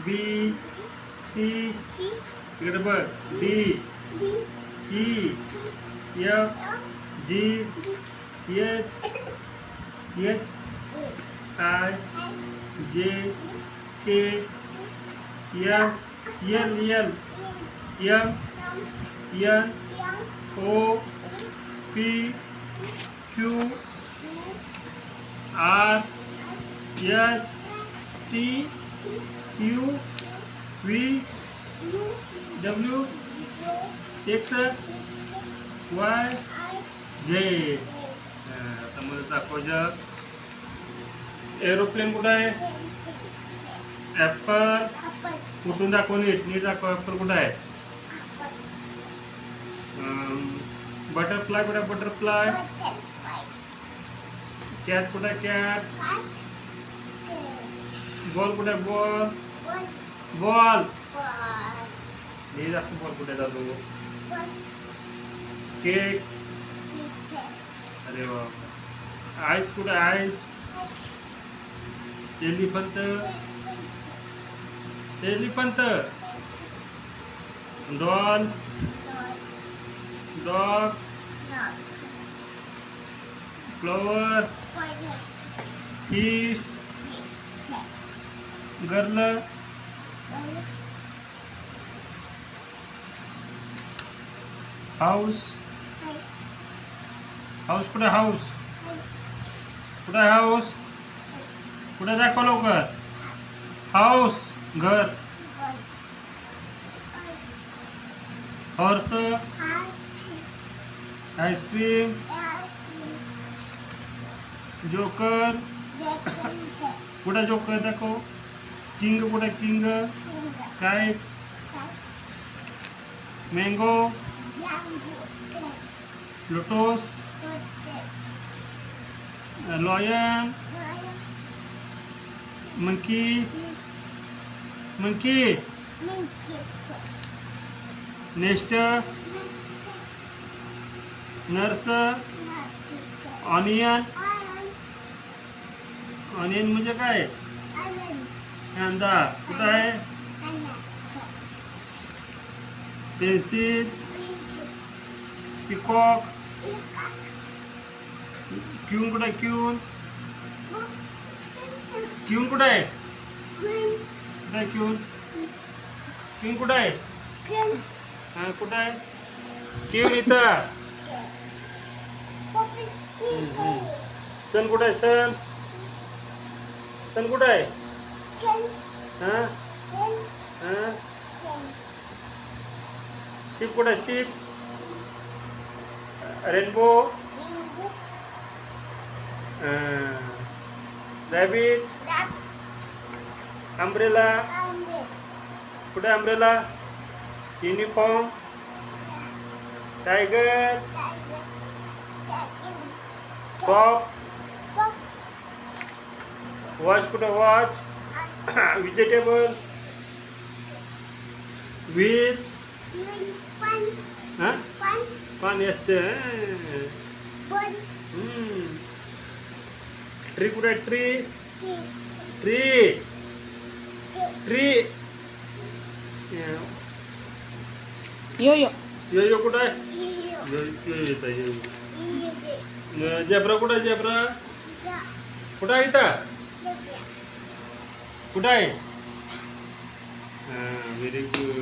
बी C इकडे बघ D E F G H H I J K F L L M N O P Q R S T U V W X Y Z. आता मला दाखव जग. Aeroplane कुठं आहे? Apple कुठून दाखव नीट दाखव. ॲपल कुठं आहे? बटरफ्लाय कुठं आहे? बटरफ्लाय. कॅट कुठं आहे? कॅट. बॉल कुठे आहे? बॉल. बॉल हे दाखव. बॉल कुठे जातो? केक. अरे वा. आईस कुठे आहे? Ice. Elephant. Elephant. Doll. Dog. Flower. Fish. Girl. House. House कुठे? हाऊस कुठे आहे? हाऊस कुठे? दाखव लवकर. हाऊस घर. हॉर्स. आईस्क्रीम. जोकर कुठे? जोकर दाखव. किंग कुठे? King. Kite. Mango. Lotus. Lion. Monkey. Monkey. Nest. Nurse. Onion. Onion म्हणजे काय? कांदा कुठं आहे? पेन्सिल. पिकॉक. क्यून कुठं आहे? क्यून. क्यून कुठं आहे? कुठं आहे क्यून? क्यून कुठं आहे? हां कुठं आहे? क्यून इथं. सन कुठं आहे? सन. सन कुठं आहे? हां हां. शिप कुठं आहे? शिप. रेनबो. रॅबिट. अम्ब्रेला कुठे? Umbrella. Uniform. Tiger. Pop. Watch कुठे? वॉच. व्हेजिटेबल. व्हील. हां पाणी असतं. ट्री कुठे? ट्री. ट्री. ट्री. यो यो यो यो कुठं आहे? यो यो येत आहे. झेब्रा कुठं आहे? झेब्रा कुठं आहे? इथं कुठं आहे? हां व्हेरी गुड.